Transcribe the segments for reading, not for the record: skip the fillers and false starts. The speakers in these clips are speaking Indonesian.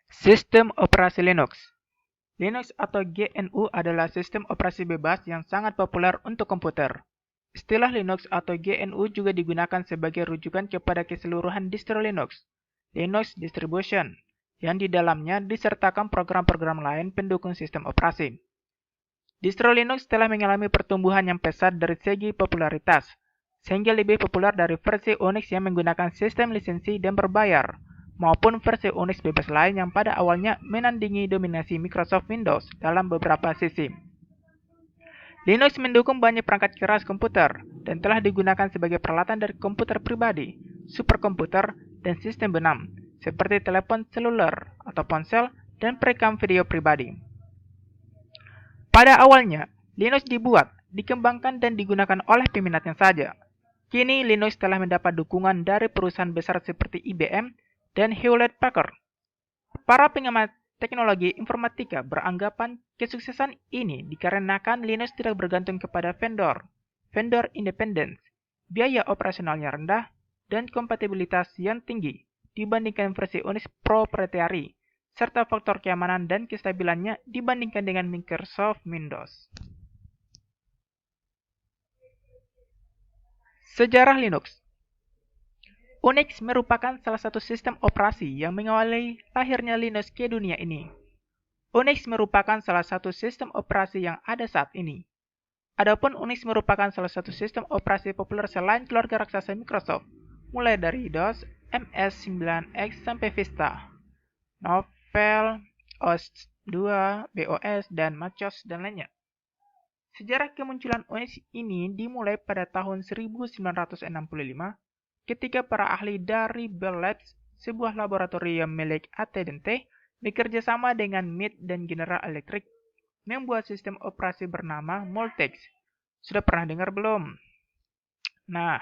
Sistem operasi Linux. Linux atau GNU adalah sistem operasi bebas yang sangat populer untuk komputer. Istilah Linux atau GNU juga digunakan sebagai rujukan kepada keseluruhan distro Linux, Linux Distribution, yang di dalamnya disertakan program-program lain pendukung sistem operasi. Distro Linux telah mengalami pertumbuhan yang pesat dari segi popularitas, sehingga lebih populer dari versi Unix yang menggunakan sistem lisensi dan berbayar, maupun versi Unix bebas lain yang pada awalnya menandingi dominasi Microsoft Windows dalam beberapa sisi. Linux mendukung banyak perangkat keras komputer dan telah digunakan sebagai peralatan dari komputer pribadi, superkomputer, dan sistem benam, seperti telepon seluler atau ponsel dan perekam video pribadi. Pada awalnya, Linux dibuat, dikembangkan, dan digunakan oleh peminatnya saja. Kini Linux telah mendapat dukungan dari perusahaan besar seperti IBM dan Hewlett-Packard. Para pengamat teknologi informatika beranggapan kesuksesan ini dikarenakan Linux tidak bergantung kepada vendor independen, biaya operasionalnya rendah, dan kompatibilitas yang tinggi dibandingkan versi Unix proprietary, serta faktor keamanan dan kestabilannya dibandingkan dengan Microsoft Windows. Sejarah Linux. Unix merupakan salah satu sistem operasi yang mengawali lahirnya Linux ke dunia ini. Unix merupakan salah satu sistem operasi yang ada saat ini. Adapun Unix merupakan salah satu sistem operasi populer selain keluarga raksasa Microsoft, mulai dari DOS, MS-9X sampai Vista, Novell, OS/2, BOS, dan MacOS dan lainnya. Sejarah kemunculan Unix ini dimulai pada tahun 1965 ketika para ahli dari Bell Labs, sebuah laboratorium milik AT&T, bekerja sama dengan MIT dan General Electric, membuat sistem operasi bernama Multics. Sudah pernah dengar belum? Nah,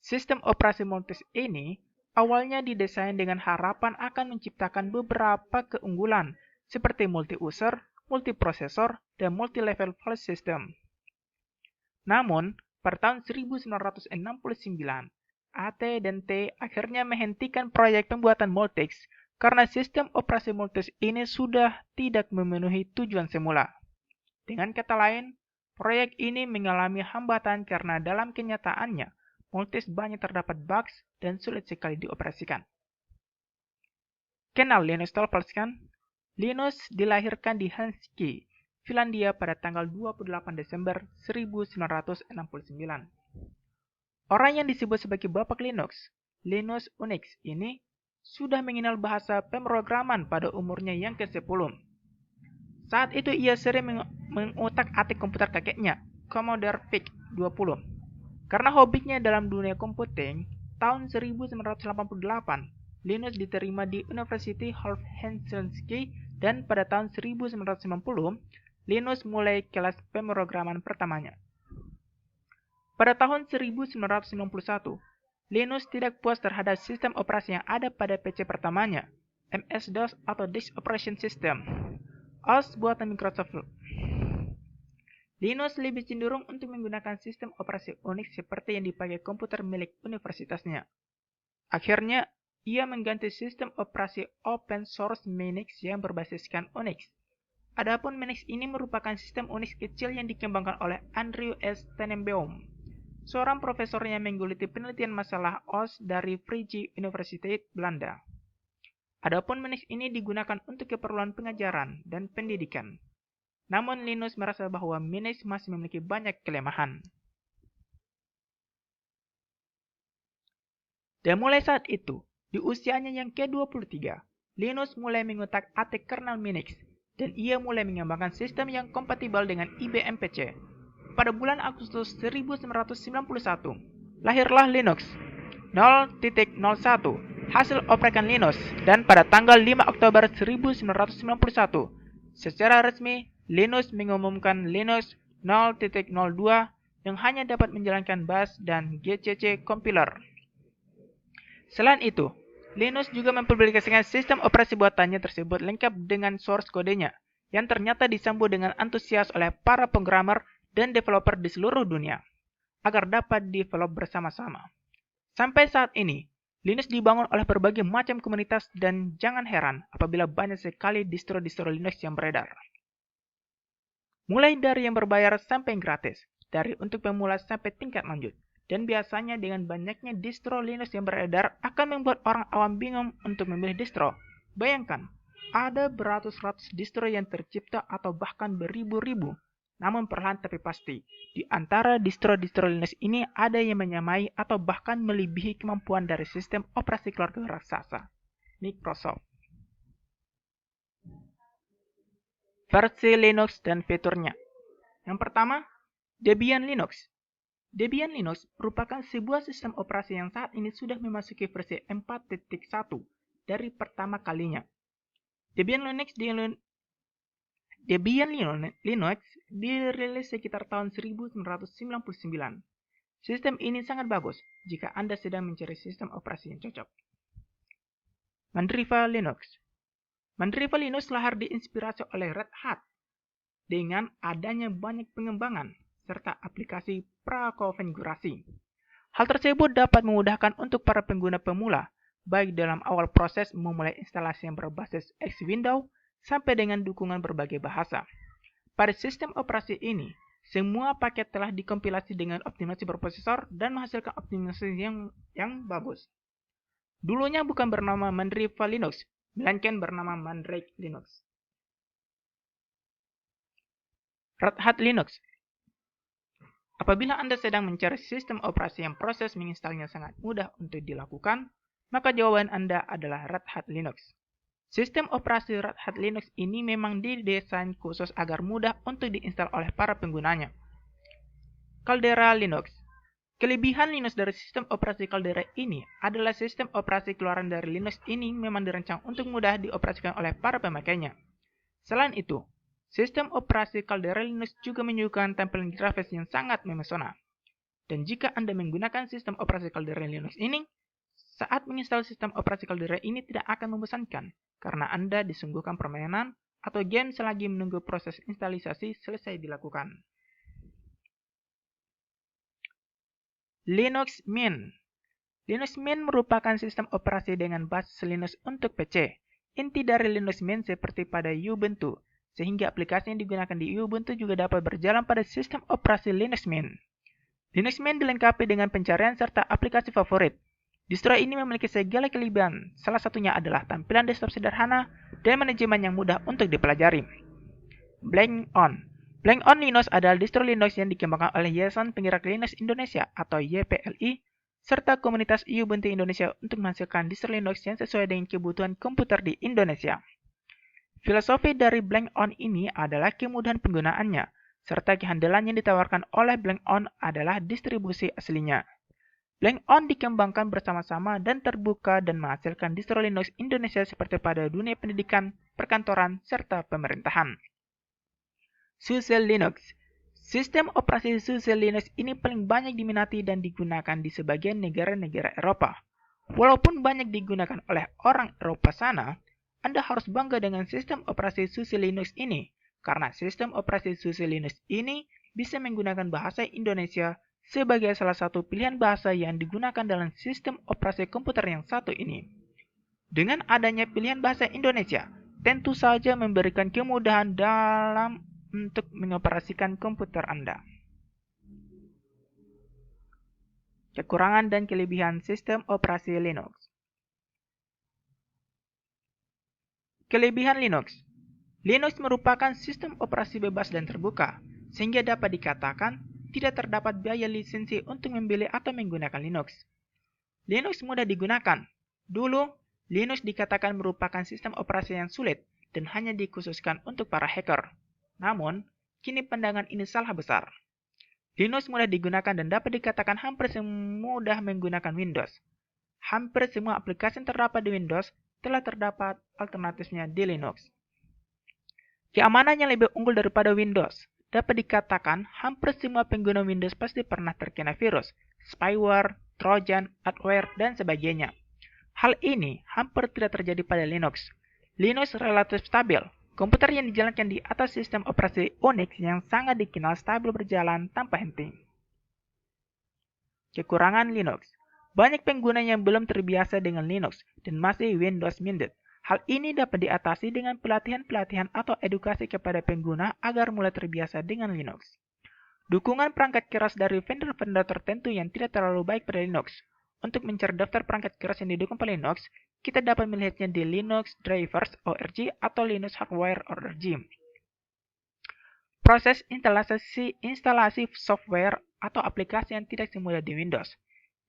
sistem operasi Multics ini awalnya didesain dengan harapan akan menciptakan beberapa keunggulan, seperti multi-user, multiprosesor, dan multi-level file system. Namun, pada tahun 1969, AT&T akhirnya menghentikan proyek pembuatan Multics karena sistem operasi Multics ini sudah tidak memenuhi tujuan semula. Dengan kata lain, proyek ini mengalami hambatan karena dalam kenyataannya, Multics banyak terdapat bugs dan sulit sekali dioperasikan. Kenal Linus Torvalds kan? Linus dilahirkan di Helsinki, Finlandia pada tanggal 28 Desember 1969. Orang yang disebut sebagai Bapak Linux, Linus Unix ini, sudah mengenal bahasa pemrograman pada umurnya yang ke-10. Saat itu ia sering mengutak-atik komputer kakeknya, Commodore PIC 20. Karena hobinya dalam dunia komputing, tahun 1988, Linus diterima di University of Helsinki dan pada tahun 1990, Linus mulai kelas pemrograman pertamanya. Pada tahun 1991, Linus tidak puas terhadap sistem operasi yang ada pada PC pertamanya, MS-DOS atau Disk Operation System, OS buatan Microsoft. Linus lebih cenderung untuk menggunakan sistem operasi Unix seperti yang dipakai komputer milik universitasnya. Akhirnya, ia mengganti sistem operasi open source Minix yang berbasiskan Unix. Adapun Minix ini merupakan sistem Unix kecil yang dikembangkan oleh Andrew S. Tenenbaum, seorang profesor yang menggeluti penelitian masalah OS dari Vrije Universiteit Belanda. Adapun Minix ini digunakan untuk keperluan pengajaran dan pendidikan. Namun Linus merasa bahwa Minix masih memiliki banyak kelemahan. Dan mulai saat itu, di usianya yang ke-23, Linus mulai mengutak-atik kernel Minix, dan ia mulai mengembangkan sistem yang kompatibel dengan IBM PC. Pada bulan Agustus 1991, lahirlah Linux 0.01, hasil oprekan Linus, dan pada tanggal 5 Oktober 1991, secara resmi Linus mengumumkan Linux 0.02 yang hanya dapat menjalankan bash dan GCC compiler. Selain itu, Linus juga mempublikasikan sistem operasi buatannya tersebut lengkap dengan source kodenya, yang ternyata disambut dengan antusias oleh para programmer dan developer di seluruh dunia, agar dapat develop bersama-sama. Sampai saat ini, Linux dibangun oleh berbagai macam komunitas dan jangan heran apabila banyak sekali distro-distro Linux yang beredar. Mulai dari yang berbayar sampai yang gratis, dari untuk pemula sampai tingkat lanjut. Dan biasanya dengan banyaknya distro Linux yang beredar akan membuat orang awam bingung untuk memilih distro. Bayangkan, ada beratus-ratus distro yang tercipta atau bahkan beribu-ribu. Namun perlahan tapi pasti, di antara distro-distro Linux ini ada yang menyamai atau bahkan melebihi kemampuan dari sistem operasi keluarga raksasa, Microsoft. Versi Linux dan fiturnya. Yang pertama, Debian Linux. Debian Linux merupakan sebuah sistem operasi yang saat ini sudah memasuki versi 4.1 dari pertama kalinya. Debian Linux dirilis sekitar tahun 1999. Sistem ini sangat bagus jika Anda sedang mencari sistem operasi yang cocok. Mandriva Linux. Mandriva Linux lahir diinspirasi oleh Red Hat dengan adanya banyak pengembangan serta aplikasi prakonfigurasi. Hal tersebut dapat memudahkan untuk para pengguna pemula, baik dalam awal proses memulai instalasi yang berbasis X Windows sampai dengan dukungan berbagai bahasa. Pada sistem operasi ini, semua paket telah dikompilasi dengan optimasi berprosesor dan menghasilkan optimasi yang bagus. Dulunya bukan bernama Mandriva Linux, melainkan bernama Mandrake Linux. Red Hat Linux. Apabila Anda sedang mencari sistem operasi yang proses menginstalnya sangat mudah untuk dilakukan, maka jawaban Anda adalah Red Hat Linux. Sistem operasi Red Hat Linux ini memang didesain khusus agar mudah untuk diinstal oleh para penggunanya. Caldera Linux. Kelebihan Linux dari sistem operasi Caldera ini adalah sistem operasi keluaran dari Linux ini memang dirancang untuk mudah dioperasikan oleh para pemakainya. Selain itu, sistem operasi Caldera Linux juga menyuguhkan tampilan grafis yang sangat memesona. Dan jika Anda menggunakan sistem operasi Caldera Linux ini, saat menginstal sistem operasi Caldera ini tidak akan membosankan, karena Anda disuguhkan permainan atau game selagi menunggu proses instalisasi selesai dilakukan. Linux Mint. Linux Mint merupakan sistem operasi dengan basis Linux untuk PC. Inti dari Linux Mint seperti pada Ubuntu, sehingga aplikasi yang digunakan di Ubuntu juga dapat berjalan pada sistem operasi Linux Mint. Linux Mint dilengkapi dengan pencarian serta aplikasi favorit. Distro ini memiliki segala kelebihan, salah satunya adalah tampilan desktop sederhana dan manajemen yang mudah untuk dipelajari. Blank-On. Blank-On Linux adalah distro Linux yang dikembangkan oleh Yayasan Penggerak Linux Indonesia atau YPLI, serta komunitas Ubuntu Indonesia untuk menghasilkan distro Linux yang sesuai dengan kebutuhan komputer di Indonesia. Filosofi dari Blank-On ini adalah kemudahan penggunaannya, serta kehandalan yang ditawarkan oleh Blank-On adalah distribusi aslinya. Blank-On dikembangkan bersama-sama dan terbuka dan menghasilkan distro Linux Indonesia seperti pada dunia pendidikan, perkantoran, serta pemerintahan. SUSE Linux. Sistem operasi SUSE Linux ini paling banyak diminati dan digunakan di sebagian negara-negara Eropa. Walaupun banyak digunakan oleh orang Eropa sana, Anda harus bangga dengan sistem operasi SUSE Linux ini, karena sistem operasi SUSE Linux ini bisa menggunakan bahasa Indonesia sebagai salah satu pilihan bahasa yang digunakan dalam sistem operasi komputer yang satu ini. Dengan adanya pilihan bahasa Indonesia, tentu saja memberikan kemudahan dalam untuk mengoperasikan komputer Anda. Kekurangan dan kelebihan sistem operasi Linux. Kelebihan Linux. Linux merupakan sistem operasi bebas dan terbuka, sehingga dapat dikatakan tidak terdapat biaya lisensi untuk membeli atau menggunakan Linux. Linux mudah digunakan. Dulu, Linux dikatakan merupakan sistem operasi yang sulit dan hanya dikhususkan untuk para hacker. Namun, kini pandangan ini salah besar. Linux mudah digunakan dan dapat dikatakan hampir semudah menggunakan Windows. Hampir semua aplikasi yang terdapat di Windows telah terdapat alternatifnya di Linux. Keamanan yang lebih unggul daripada Windows. Dapat dikatakan hampir semua pengguna Windows pasti pernah terkena virus, spyware, trojan, adware, dan sebagainya. Hal ini hampir tidak terjadi pada Linux. Linux relatif stabil. Komputer yang dijalankan di atas sistem operasi Unix yang sangat dikenal stabil berjalan tanpa henti. Kekurangan Linux. Banyak pengguna yang belum terbiasa dengan Linux dan masih Windows-minded. Hal ini dapat diatasi dengan pelatihan-pelatihan atau edukasi kepada pengguna agar mulai terbiasa dengan Linux. Dukungan perangkat keras dari vendor-vendor tertentu yang tidak terlalu baik pada Linux. Untuk mencari daftar perangkat keras yang didukung pada Linux, kita dapat melihatnya di Linux Drivers (ORG) atau Linux Hardware (ORG). Proses instalasi software atau aplikasi yang tidak semudah di Windows.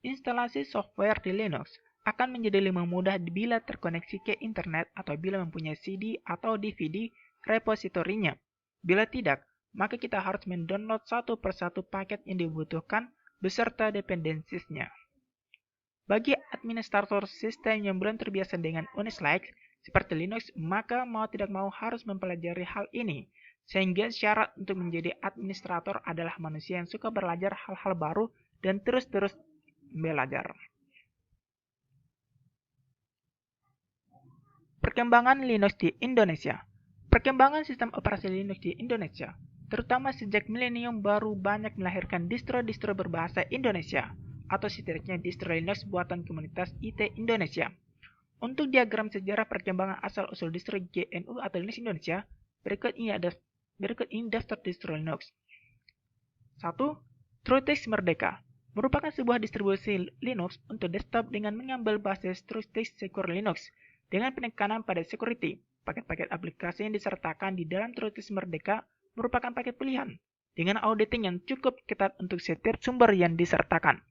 Instalasi software di Linux akan menjadi lebih mudah bila terkoneksi ke internet atau bila mempunyai CD atau DVD repositorinya. Bila tidak, maka kita harus mendownload satu persatu paket yang dibutuhkan beserta dependensiesnya. Bagi administrator sistem yang belum terbiasa dengan Unix-like seperti Linux, maka mau tidak mau harus mempelajari hal ini. Sehingga syarat untuk menjadi administrator adalah manusia yang suka belajar hal-hal baru dan terus-terus belajar. Perkembangan Linux di Indonesia. Perkembangan sistem operasi Linux di Indonesia, terutama sejak milenium, baru banyak melahirkan distro-distro berbahasa Indonesia, atau setidaknya distro Linux buatan komunitas IT Indonesia. Untuk diagram sejarah perkembangan asal-usul distro GNU atau Linux Indonesia, berikut ini daftar distro Linux. 1. TrueText Merdeka merupakan sebuah distribusi Linux untuk desktop dengan mengambil basis TrueText Secure Linux dengan penekanan pada security. Paket-paket aplikasi yang disertakan di dalam TrueText Merdeka merupakan paket pilihan dengan auditing yang cukup ketat untuk setiap sumber yang disertakan.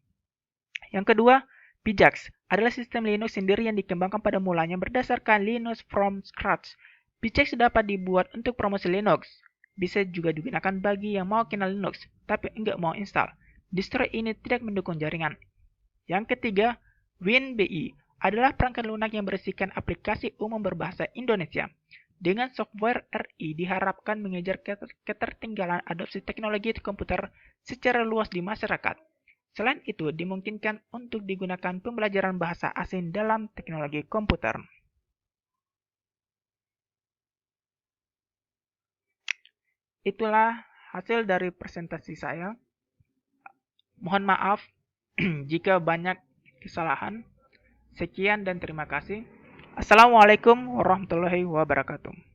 Yang kedua, PJAX adalah sistem Linux sendiri yang dikembangkan pada mulanya berdasarkan Linux from scratch. PJAX dapat dibuat untuk promosi Linux. Bisa juga digunakan bagi yang mau kenal Linux, tapi enggak mau install. Distro ini tidak mendukung jaringan. Yang ketiga, WinBI adalah perangkat lunak yang berisikan aplikasi umum berbahasa Indonesia. Dengan software RI diharapkan mengejar ketertinggalan adopsi teknologi komputer secara luas di masyarakat. Selain itu, dimungkinkan untuk digunakan pembelajaran bahasa asing dalam teknologi komputer. Itulah hasil dari presentasi saya. Mohon maaf jika banyak kesalahan. Sekian dan terima kasih. Assalamualaikum warahmatullahi wabarakatuh.